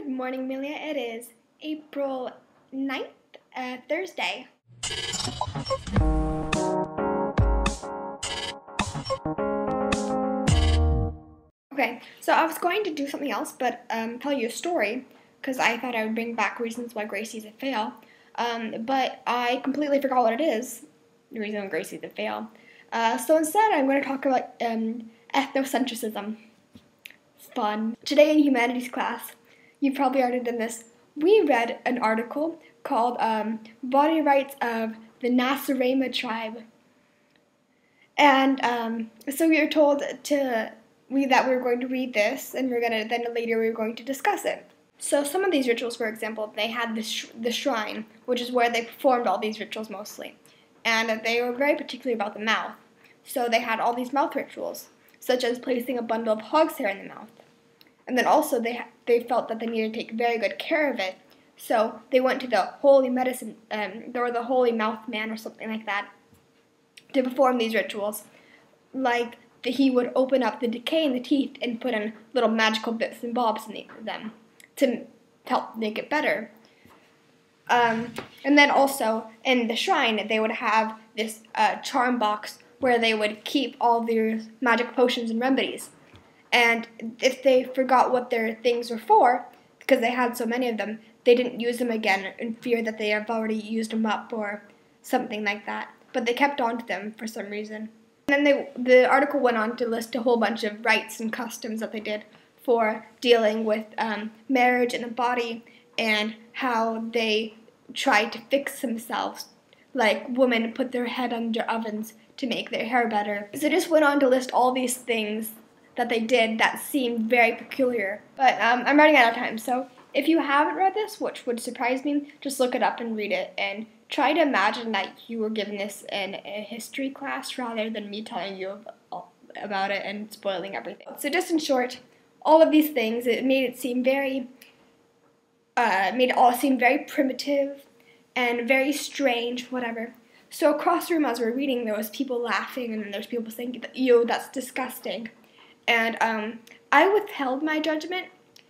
Good morning, Amelia. It is April 9th, Thursday. Okay, so I was going to do something else, but tell you a story, because I thought I would bring back reasons why Gracie's a fail. But I completely forgot what it is, the reason why Gracie's a fail. So instead, I'm going to talk about ethnocentrism. Fun. Today in humanities class, you've probably already done this. We read an article called Body Rights of the Nacirema Tribe. And so we were told that we were going to read this, and then later we were going to discuss it. So some of these rituals, for example, they had the shrine, which is where they performed all these rituals mostly. And they were very particular about the mouth. So they had all these mouth rituals, such as placing a bundle of hog's hair in the mouth. And then also they felt that they needed to take very good care of it. So they went to the holy medicine, or the holy mouth man or something like that, to perform these rituals. Like he would open up the decay in the teeth and put in little magical bits and bobs in them to help make it better. And then also in the shrine, they would have this charm box where they would keep all their magic potions and remedies. And if they forgot what their things were for, because they had so many of them, they didn't use them again in fear that they have already used them up or something like that. But they kept on to them for some reason. And then the article went on to list a whole bunch of rites and customs that they did for dealing with marriage and the body, and how they tried to fix themselves, like women put their head under ovens to make their hair better. So it just went on to list all these things that they did that seemed very peculiar. But I'm running out of time, so if you haven't read this, which would surprise me, just look it up and read it, and try to imagine that you were given this in a history class rather than me telling you about it and spoiling everything. So just in short, all of these things, it made it all seem very primitive and very strange, whatever. So across the room as we were reading, there was people laughing, and then there was people saying, "Yo, that's disgusting." And I withheld my judgment.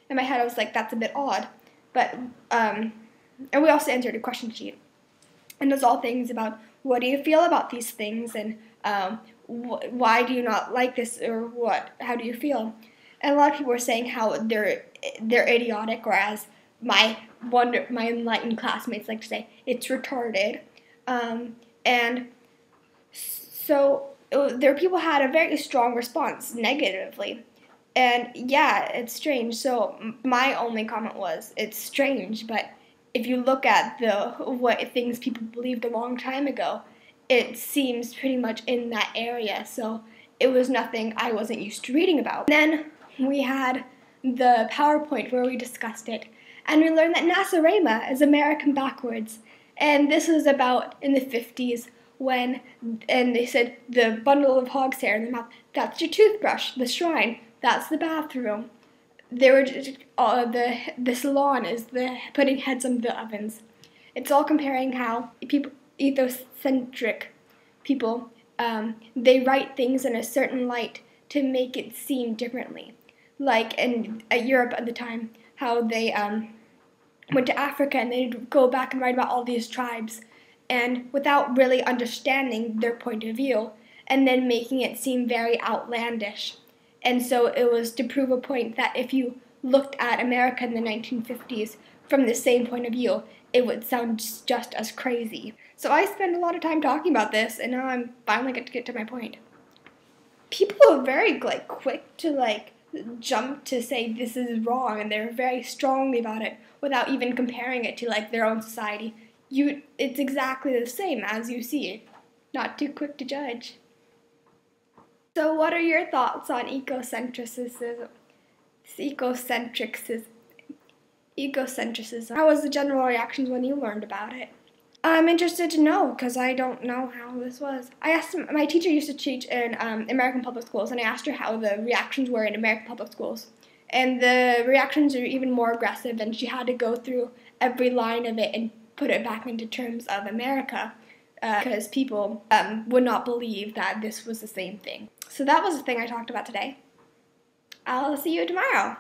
In my head, I was like, that's a bit odd. But, and we also answered a question sheet. And it was all things about, what do you feel about these things? And why do you not like this? Or what? How do you feel? And a lot of people were saying how they're idiotic, or as my enlightened classmates like to say, it's retarded. And so there were people who had a very strong response negatively. And yeah, it's strange. So my only comment was, it's strange, but if you look at what things people believed a long time ago, it seems pretty much in that area. So it was nothing I wasn't used to reading about. And then we had the PowerPoint where we discussed it, and we learned that Nacirema is American backwards. And this was about in the 50s, and they said the bundle of hog's hair in the mouth, that's your toothbrush. The shrine, that's the bathroom. They were the salon is the putting heads under the ovens. It's all comparing how ethocentric people, they write things in a certain light to make it seem differently. Like in Europe at the time, how they went to Africa and they'd go back and write about all these tribes, and without really understanding their point of view, and then making it seem very outlandish. And so it was to prove a point that if you looked at America in the 1950s from the same point of view, it would sound just as crazy. So I spent a lot of time talking about this, and now I'm finally going to get to my point. People are very quick to jump to say this is wrong, and they're very strongly about it without even comparing it to their own society. It's exactly the same as you see it. Not too quick to judge. So what are your thoughts on ecocentrism? How was the general reactions when you learned about it? I'm interested to know, because I don't know how this was. I asked my teacher used to teach in American public schools, and I asked her how the reactions were in American public schools. And the reactions are even more aggressive, and she had to go through every line of it and put it back into terms of America, because people would not believe that this was the same thing. So that was the thing I talked about today. I'll see you tomorrow.